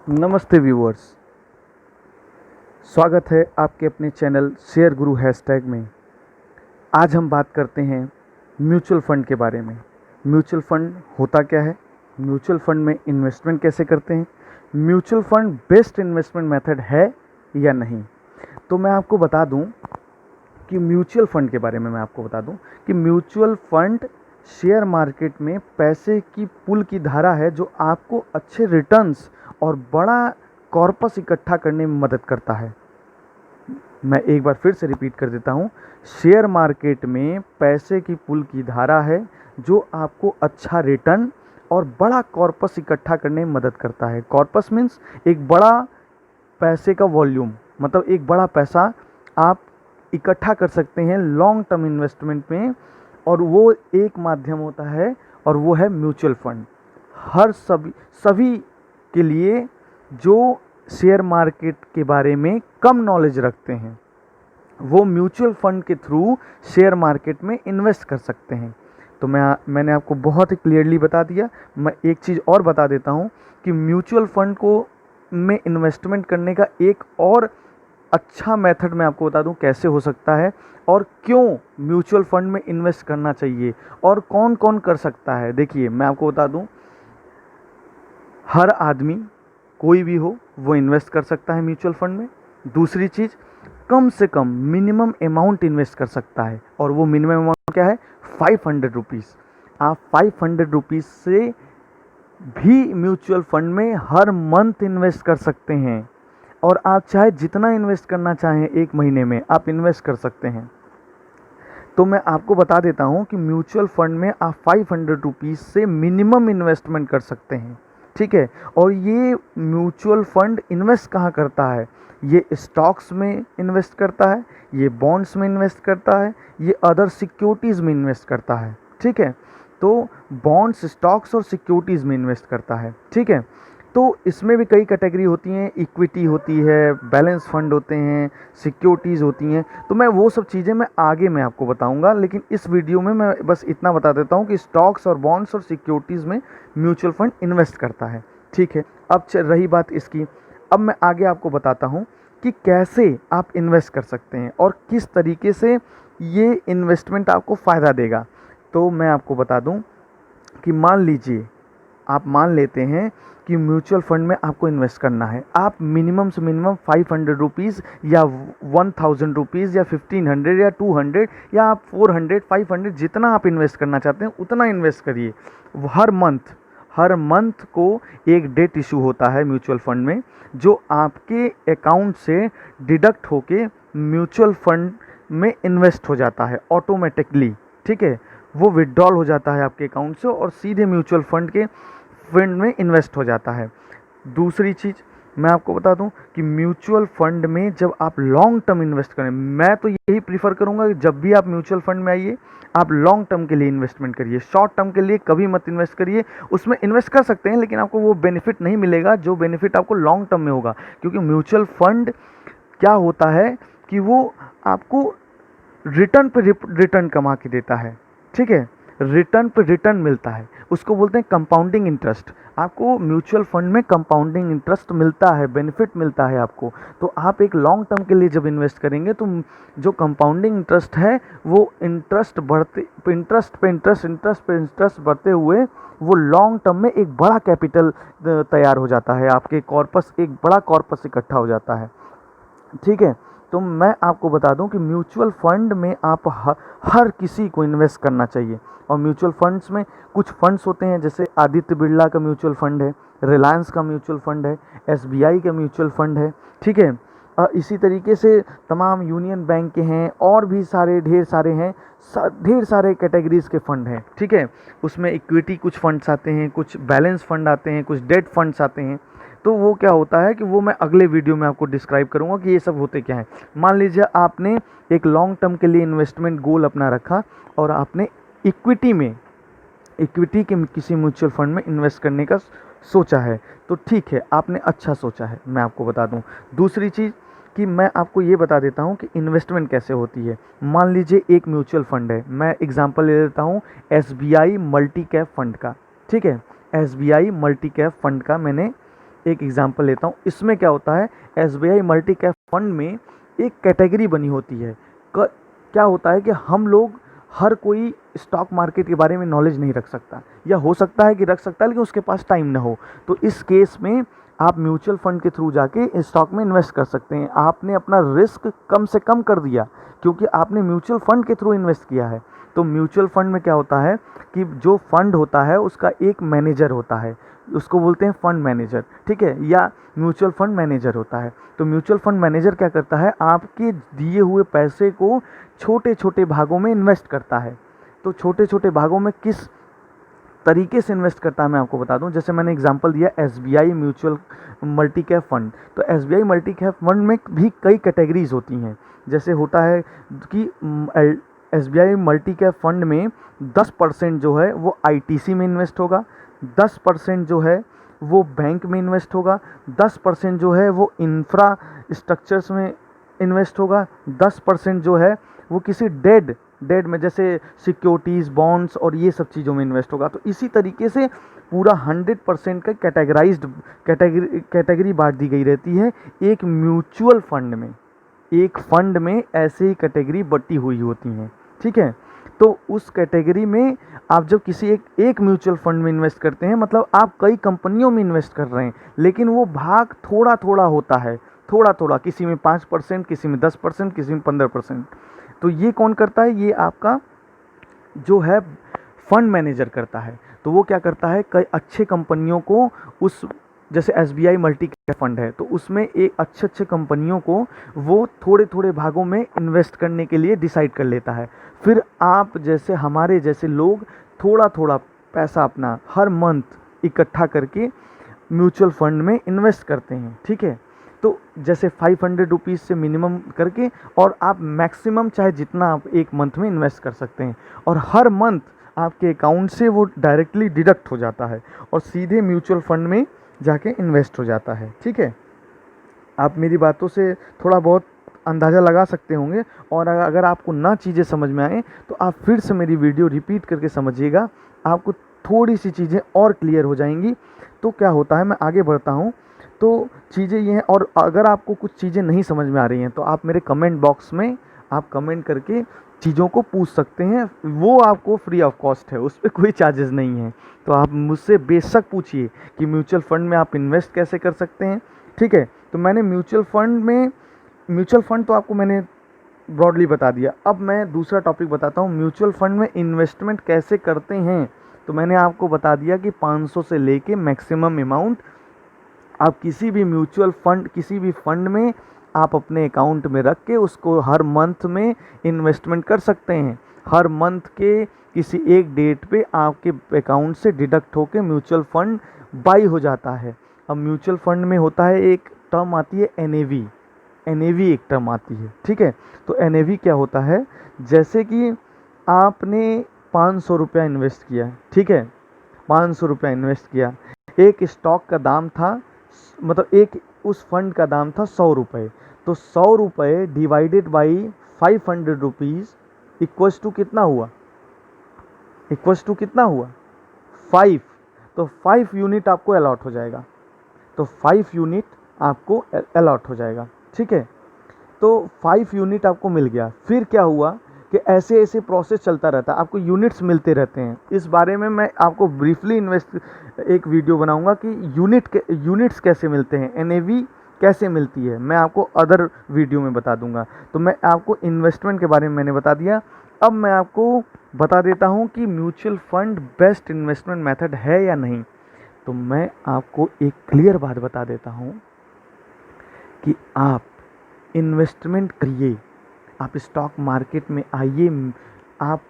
नमस्ते व्यूअर्स, स्वागत है आपके अपने चैनल शेयर गुरु हैशटैग में। आज हम बात करते हैं म्यूचुअल फ़ंड के बारे में। म्यूचुअल फ़ंड होता क्या है, म्यूचुअल फ़ंड में इन्वेस्टमेंट कैसे करते हैं, mutual fund best investment method है या नहीं। तो मैं आपको बता दूं कि म्यूचुअल फ़ंड के बारे में म्यूचुअल फ़ंड शेयर मार्केट में पैसे की पुल की धारा है जो आपको अच्छे रिटर्न्स और बड़ा कॉर्पस इकट्ठा करने में मदद करता है। मैं एक बार फिर से रिपीट कर देता हूँ, शेयर मार्केट में पैसे की पुल की धारा है जो आपको अच्छा रिटर्न और बड़ा कॉर्पस इकट्ठा करने में मदद करता है। कॉर्पस मीन्स एक बड़ा पैसे का वॉल्यूम, मतलब एक बड़ा पैसा आप इकट्ठा कर सकते हैं लॉन्ग टर्म इन्वेस्टमेंट में, और वो एक माध्यम होता है और वो है म्यूचुअल फंड। हर सभी के लिए जो शेयर मार्केट के बारे में कम नॉलेज रखते हैं वो म्यूचुअल फंड के थ्रू शेयर मार्केट में इन्वेस्ट कर सकते हैं। तो मैंने आपको बहुत ही क्लियरली बता दिया। मैं एक चीज़ और बता देता हूँ कि म्यूचुअल फंड को में इन्वेस्टमेंट करने का एक और अच्छा मेथड मैं आपको बता दूं कैसे हो सकता है और क्यों म्यूचुअल फंड में इन्वेस्ट करना चाहिए और कौन कौन कर सकता है। देखिए, मैं आपको बता दूं, हर आदमी कोई भी हो वो इन्वेस्ट कर सकता है म्यूचुअल फंड में। दूसरी चीज़, कम से कम मिनिमम अमाउंट इन्वेस्ट कर सकता है, और वो मिनिमम अमाउंट क्या है, 500 रुपीज़। आप 500 रुपीज़ से भी म्यूचुअल फंड में हर मंथ इन्वेस्ट कर सकते हैं, और आप चाहे जितना इन्वेस्ट करना चाहें एक महीने में आप इन्वेस्ट कर सकते हैं। तो मैं आपको बता देता हूं कि म्यूचुअल फंड में आप 500 रुपीज़ से मिनिमम इन्वेस्टमेंट कर सकते हैं, ठीक है। और ये म्यूचुअल फंड इन्वेस्ट कहाँ करता है, ये स्टॉक्स में इन्वेस्ट करता है, ये बॉन्ड्स में इन्वेस्ट करता है, ये अदर सिक्योरिटीज़ में इन्वेस्ट करता है, ठीक है। तो बॉन्ड्स, स्टॉक्स और सिक्योरिटीज़ में इन्वेस्ट करता है, ठीक है। तो इसमें भी कई कैटेगरी होती हैं, इक्विटी होती है, बैलेंस फंड होते हैं, सिक्योरिटीज़ होती हैं। तो मैं वो सब चीज़ें मैं आपको बताऊंगा, लेकिन इस वीडियो में मैं बस इतना बता देता हूं कि स्टॉक्स और बॉन्ड्स और सिक्योरिटीज़ में म्यूचुअल फंड इन्वेस्ट करता है, ठीक है। अब रही बात इसकी, अब मैं आगे आपको बताता हूँ कि कैसे आप इन्वेस्ट कर सकते हैं और किस तरीके से ये इन्वेस्टमेंट आपको फ़ायदा देगा। तो मैं आपको बता दूँ कि मान लीजिए आप मान लेते हैं कि म्यूचुअल फंड में आपको इन्वेस्ट करना है। आप मिनिमम से मिनिमम 500 रुपीज़ या 1000 रुपीज़ या 1500 या 200 या आप 400 500 जितना आप इन्वेस्ट करना चाहते हैं उतना इन्वेस्ट करिए। हर मंथ को एक डेट इशू होता है म्यूचुअल फंड में, जो आपके अकाउंट से डिडक्ट होके म्यूचुअल फंड में इन्वेस्ट हो जाता है ऑटोमेटिकली, ठीक है। वो विड्रॉल हो जाता है आपके अकाउंट से और सीधे म्यूचुअल फंड में इन्वेस्ट हो जाता है। दूसरी चीज़ मैं आपको बता दूं कि म्यूचुअल फंड में जब आप लॉन्ग टर्म इन्वेस्ट करें, मैं तो यही प्रीफर करूंगा कि जब भी आप म्यूचुअल फंड में आइए आप लॉन्ग टर्म के लिए इन्वेस्टमेंट करिए। शॉर्ट टर्म के लिए कभी मत इन्वेस्ट करिए। उसमें इन्वेस्ट कर सकते हैं लेकिन आपको वो बेनिफिट नहीं मिलेगा जो बेनिफिट आपको लॉन्ग टर्म में होगा, क्योंकि म्यूचुअल फंड क्या होता है कि वो आपको रिटर्न पे रिटर्न कमा के देता है, ठीक है। रिटर्न पे रिटर्न मिलता है, उसको बोलते हैं कंपाउंडिंग इंटरेस्ट। आपको म्यूचुअल फंड में कंपाउंडिंग इंटरेस्ट मिलता है, बेनिफिट मिलता है आपको। तो आप एक लॉन्ग टर्म के लिए जब इन्वेस्ट करेंगे तो जो कंपाउंडिंग इंटरेस्ट है वो इंटरेस्ट पे इंटरेस्ट बढ़ते हुए वो लॉन्ग टर्म में एक बड़ा कैपिटल तैयार हो जाता है, आपके एक बड़ा कॉर्पस इकट्ठा हो जाता है, ठीक है। तो मैं आपको बता दूं कि म्यूचुअल फंड में आप हर किसी को इन्वेस्ट करना चाहिए। और म्यूचुअल फंड्स में कुछ फंड्स होते हैं, जैसे आदित्य बिरला का म्यूचुअल फंड है, रिलायंस का म्यूचुअल फंड है, एसबीआई का म्यूचुअल फंड है, ठीक है। इसी तरीके से तमाम यूनियन बैंक के हैं और भी ढेर सारे कैटेगरीज के फंड हैं, ठीक है। उसमें इक्विटी कुछ फंड्स आते हैं, कुछ बैलेंस फंड आते हैं, कुछ डेट फंड्स आते हैं। तो वो क्या होता है कि वो मैं अगले वीडियो में आपको डिस्क्राइब करूंगा कि ये सब होते क्या हैं। मान लीजिए आपने एक लॉन्ग टर्म के लिए इन्वेस्टमेंट गोल अपना रखा और आपने इक्विटी के किसी म्यूचुअल फंड में इन्वेस्ट करने का सोचा है, तो ठीक है, आपने अच्छा सोचा है। मैं आपको बता दूं दूसरी चीज़ कि मैं आपको ये बता देता हूं कि इन्वेस्टमेंट कैसे होती है। मान लीजिए एक म्यूचुअल फंड है, मैं एग्जांपल ले लेता हूं एसबीआई मल्टी कैप फंड का, ठीक है। एसबीआई मल्टी कैप फंड का मैंने एक एग्जांपल लेता हूँ। इसमें क्या होता है, एसबीआई मल्टी कैप फंड में एक कैटेगरी बनी होती है। क्या होता है कि हम लोग, हर कोई स्टॉक मार्केट के बारे में नॉलेज नहीं रख सकता, या हो सकता है कि रख सकता है लेकिन उसके पास टाइम ना हो। तो इस केस में आप म्यूचुअल फंड के थ्रू जाके स्टॉक में इन्वेस्ट कर सकते हैं। आपने अपना रिस्क कम से कम कर दिया क्योंकि आपने म्यूचुअल फंड के थ्रू इन्वेस्ट किया है। तो म्यूचुअल फंड में क्या होता है कि जो फंड होता है उसका एक मैनेजर होता है, उसको बोलते हैं फंड मैनेजर, ठीक है, या म्यूचुअल फंड मैनेजर होता है। तो म्यूचुअल फंड मैनेजर क्या करता है, आपके दिए हुए पैसे को छोटे छोटे भागों में इन्वेस्ट करता है। तो छोटे छोटे भागों में किस तरीके से इन्वेस्ट करता है मैं आपको बता दूं। जैसे मैंने एग्जांपल दिया SBI mutual multi cap fund, तो एसबीआई मल्टी कैप फंड में भी कई कैटेगरीज होती हैं। जैसे होता है कि एसबीआई मल्टी कैप फंड में 10% जो है वो आईटीसी में इन्वेस्ट होगा, 10% जो है वो बैंक में इन्वेस्ट होगा, 10% जो है वो इंफ्रास्ट्रक्चर्स में इन्वेस्ट होगा, 10% जो है वो किसी डेड में जैसे सिक्योरिटीज़, बॉन्ड्स और ये सब चीज़ों में इन्वेस्ट होगा। तो इसी तरीके से पूरा 100% का कैटेगराइज्ड कैटेगरी बांट दी गई रहती है। एक म्यूचुअल फंड में, एक फंड में ऐसे ही कैटेगरी बटी हुई होती हैं, ठीक है। तो उस कैटेगरी में आप जब किसी एक म्यूचुअल फंड में इन्वेस्ट करते हैं, मतलब आप कई कंपनियों में इन्वेस्ट कर रहे हैं, लेकिन वो भाग थोड़ा थोड़ा होता है, थोड़ा थोड़ा, किसी में 5%, किसी में 10%, किसी में 15%। तो ये कौन करता है, ये आपका जो है फंड मैनेजर करता है। तो वो क्या करता है, कई अच्छे कंपनियों को उस, जैसे एसबीआई मल्टी कैप फंड है तो उसमें एक अच्छे अच्छे कंपनियों को वो थोड़े थोड़े भागों में इन्वेस्ट करने के लिए डिसाइड कर लेता है। फिर आप जैसे हमारे जैसे लोग थोड़ा थोड़ा पैसा अपना हर मंथ इकट्ठा करके म्यूचुअल फंड में इन्वेस्ट करते हैं, ठीक है। तो जैसे 500 रुपीज़ से मिनिमम करके, और आप मैक्सिमम चाहे जितना आप एक मंथ में इन्वेस्ट कर सकते हैं, और हर मंथ आपके अकाउंट से वो डायरेक्टली डिडक्ट हो जाता है और सीधे म्यूचुअल फंड में जाके इन्वेस्ट हो जाता है, ठीक है। आप मेरी बातों से थोड़ा बहुत अंदाज़ा लगा सकते होंगे, और अगर आपको ना चीज़ें समझ में आए तो आप फिर से मेरी वीडियो रिपीट करके समझिएगा, आपको थोड़ी सी चीज़ें और क्लियर हो जाएंगी। तो क्या होता है, मैं आगे बढ़ता हूँ। तो चीज़ें ये हैं, और अगर आपको कुछ चीज़ें नहीं समझ में आ रही हैं तो आप मेरे कमेंट बॉक्स में आप कमेंट करके चीज़ों को पूछ सकते हैं, वो आपको फ्री ऑफ कॉस्ट है, उस पर कोई चार्जेस नहीं है। तो आप मुझसे बेशक पूछिए कि म्यूचुअल फंड में आप इन्वेस्ट कैसे कर सकते हैं, ठीक है। तो मैंने म्यूचुअल फंड तो आपको मैंने ब्रॉडली बता दिया। अब मैं दूसरा टॉपिक बताता हूँ, म्यूचुअल फंड में इन्वेस्टमेंट कैसे करते हैं। तो मैंने आपको बता दिया कि 500 से लेके मैक्सिमम अमाउंट आप किसी भी म्यूचुअल फंड, किसी भी फंड में आप अपने अकाउंट में रख के उसको हर मंथ में इन्वेस्टमेंट कर सकते हैं। हर मंथ के किसी एक डेट पे आपके अकाउंट से डिडक्ट होके म्यूचुअल फंड बाई हो जाता है। अब म्यूचुअल फंड में होता है, एक टर्म आती है एनएवी, एनएवी एक टर्म आती है, ठीक है। तो एनएवी क्या होता है, जैसे कि आपने 500 रुपया इन्वेस्ट किया, ठीक है, 500 रुपया इन्वेस्ट किया, एक स्टॉक का दाम था, मतलब एक उस फंड का दाम था 100 रुपये। तो 100 रुपये divided by 500 rupees equals to कितना हुआ, इक्वल्स टू कितना हुआ 5। तो 5 यूनिट आपको अलॉट हो जाएगा, तो 5 यूनिट आपको अलॉट हो जाएगा, ठीक है। तो 5 यूनिट आपको मिल गया। फिर क्या हुआ कि ऐसे ऐसे प्रोसेस चलता रहता है, आपको यूनिट्स मिलते रहते हैं। इस बारे में मैं आपको ब्रीफली एक वीडियो बनाऊंगा कि यूनिट्स कैसे मिलते हैं, एनएवी कैसे मिलती है, मैं आपको अदर वीडियो में बता दूंगा। तो मैं आपको इन्वेस्टमेंट के बारे में मैंने बता दिया। अब मैं आपको बता देता हूं कि mutual fund best investment method है या नहीं। तो मैं आपको एक क्लियर बात बता देता हूं कि आप इन्वेस्टमेंट करिए, आप स्टॉक मार्केट में आइए, आप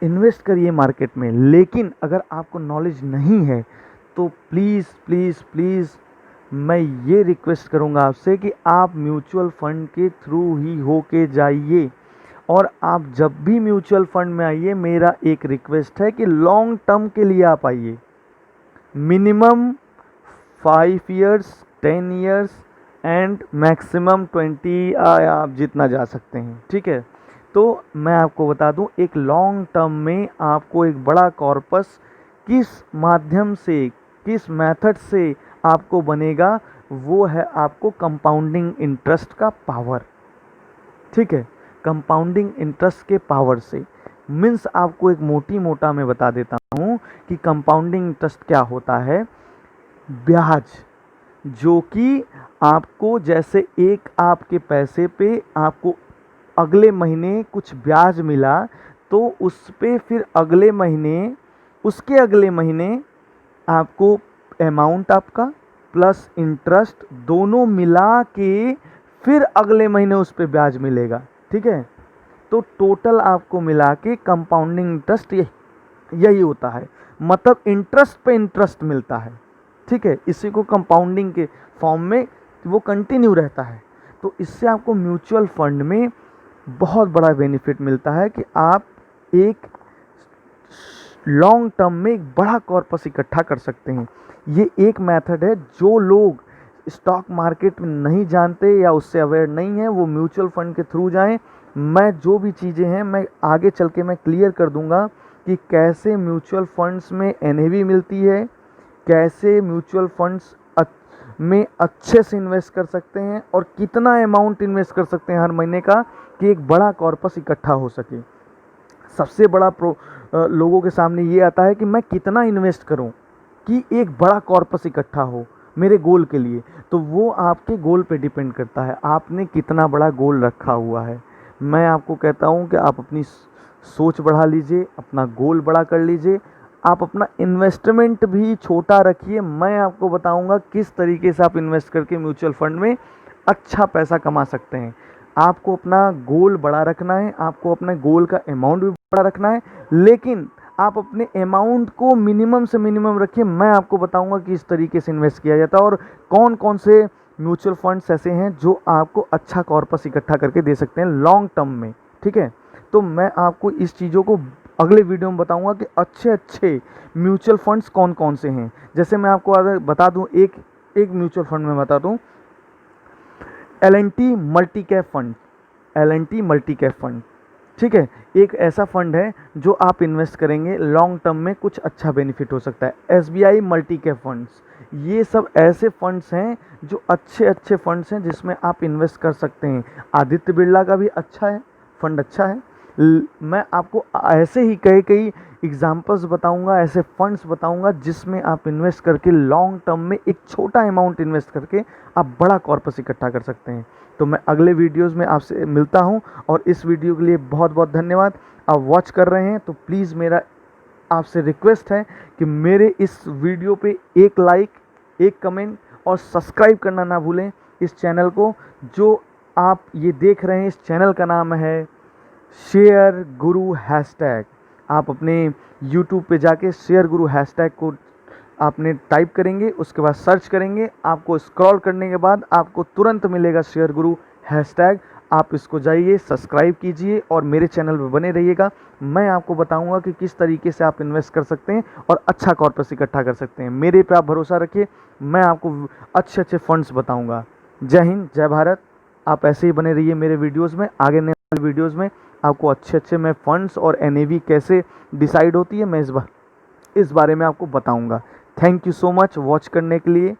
इन्वेस्ट करिए मार्केट में, लेकिन अगर आपको नॉलेज नहीं है तो प्लीज़ प्लीज़ प्लीज़ मैं ये रिक्वेस्ट करूँगा आपसे कि आप म्यूचुअल फंड के थ्रू ही होके जाइए। और आप जब भी म्यूचुअल फंड में आइए, मेरा एक रिक्वेस्ट है कि लॉन्ग टर्म के लिए आप आइए, minimum 5 years, 10 years and maximum 20, आप जितना जा सकते हैं, ठीक है। तो मैं आपको बता दूं, एक लॉन्ग टर्म में आपको एक बड़ा कॉर्पस किस माध्यम से, किस मेथड से आपको बनेगा वो है आपको कंपाउंडिंग इंटरेस्ट का पावर। ठीक है, कंपाउंडिंग इंटरेस्ट के पावर से मीन्स आपको एक मोटी मोटा मैं बता देता हूँ कि कंपाउंडिंग इंटरेस्ट क्या होता है। ब्याज जो कि आपको जैसे एक आपके पैसे पे आपको अगले महीने कुछ ब्याज मिला तो उस पे फिर अगले महीने उसके अगले महीने आपको अमाउंट आपका प्लस इंटरेस्ट दोनों मिला के फिर अगले महीने उस पे ब्याज मिलेगा। ठीक है, तो टोटल आपको मिला के कंपाउंडिंग इंटरेस्ट यही होता है, मतलब इंटरेस्ट पे इंटरेस्ट मिलता है। ठीक है, इसी को कंपाउंडिंग के फॉर्म में वो कंटिन्यू रहता है। तो इससे आपको म्यूचुअल फंड में बहुत बड़ा बेनिफिट मिलता है कि आप एक लॉन्ग टर्म में एक बड़ा कॉर्पस इकट्ठा कर सकते हैं। ये एक मेथड है, जो लोग स्टॉक मार्केट में नहीं जानते या उससे अवेयर नहीं है वो म्यूचुअल फंड के थ्रू जाएं। मैं जो भी चीज़ें हैं मैं आगे चल के मैं क्लियर कर दूंगा कि कैसे म्यूचुअल फंड्स में एनएवी मिलती है, कैसे म्यूचुअल फंड्स में अच्छे से इन्वेस्ट कर सकते हैं और कितना अमाउंट इन्वेस्ट कर सकते हैं हर महीने का कि एक बड़ा कॉर्पस इकट्ठा हो सके। सबसे बड़ा लोगों के सामने ये आता है कि मैं कितना इन्वेस्ट करूं कि एक बड़ा कॉर्पस इकट्ठा हो मेरे गोल के लिए। तो वो आपके गोल पे डिपेंड करता है, आपने कितना बड़ा गोल रखा हुआ है। मैं आपको कहता हूं कि आप अपनी सोच बढ़ा लीजिए, अपना गोल बड़ा कर लीजिए, आप अपना इन्वेस्टमेंट भी छोटा रखिए। मैं आपको बताऊंगा किस तरीके से आप इन्वेस्ट करके म्यूचुअल फंड में अच्छा पैसा कमा सकते हैं। आपको अपना गोल बड़ा रखना है, आपको अपने गोल का अमाउंट भी बड़ा रखना है, लेकिन आप अपने अमाउंट को मिनिमम से मिनिमम रखिए। मैं आपको बताऊंगा कि इस तरीके से इन्वेस्ट किया जाता है और कौन कौन से म्यूचुअल फंड्स ऐसे हैं जो आपको अच्छा कॉर्पस इकट्ठा करके दे सकते हैं लॉन्ग टर्म में। ठीक है, तो मैं आपको इस चीज़ों को अगले वीडियो में बताऊंगा कि अच्छे अच्छे म्यूचुअल फंड्स कौन कौन से हैं। जैसे मैं आपको अगर बता दूं, एक म्यूचुअल फंड में बता दूं, L&T multi cap fund, L&T multi cap fund. ठीक है, एक ऐसा फंड है जो आप इन्वेस्ट करेंगे लॉन्ग टर्म में कुछ अच्छा बेनिफिट हो सकता है। SBI मल्टी कैप फंड्स, ये सब ऐसे फंड्स हैं जो अच्छे अच्छे फंड्स हैं जिसमें आप इन्वेस्ट कर सकते हैं। आदित्य बिरला का भी अच्छा है फंड, अच्छा है। मैं आपको ऐसे ही कई एग्जांपल्स बताऊंगा, ऐसे फंड्स बताऊंगा जिसमें आप इन्वेस्ट करके लॉन्ग टर्म में एक छोटा अमाउंट इन्वेस्ट करके आप बड़ा कॉर्पस इकट्ठा कर सकते हैं। तो मैं अगले वीडियोस में आपसे मिलता हूं और इस वीडियो के लिए बहुत बहुत धन्यवाद। आप वॉच कर रहे हैं तो प्लीज़ मेरा आपसे रिक्वेस्ट है कि मेरे इस वीडियो पे एक लाइक, एक कमेंट और सब्सक्राइब करना ना भूलें इस चैनल को। जो आप ये देख रहे हैं इस चैनल का नाम है शेयर गुरु हैशटैग। आप अपने YouTube पे जाके शेयर गुरु हैशटैग को आपने टाइप करेंगे, उसके बाद सर्च करेंगे, आपको स्क्रॉल करने के बाद आपको तुरंत मिलेगा शेयर गुरु हैशटैग। आप इसको जाइए, सब्सक्राइब कीजिए और मेरे चैनल पे बने रहिएगा। मैं आपको बताऊंगा कि किस तरीके से आप इन्वेस्ट कर सकते हैं और अच्छा कॉर्पस इकट्ठा कर सकते हैं। मेरे पे आप भरोसा रखिए, मैं आपको अच्छे अच्छे फंड्स बताऊँगा। जय हिंद, जय भारत। आप ऐसे ही बने रहिए मेरे वीडियोज़ में। आगे नए वीडियोज़ में आपको अच्छे अच्छे मैं फंड्स और NAV कैसे डिसाइड होती है मैं इस बारे में आपको बताऊंगा। Thank you so much watch करने के लिए।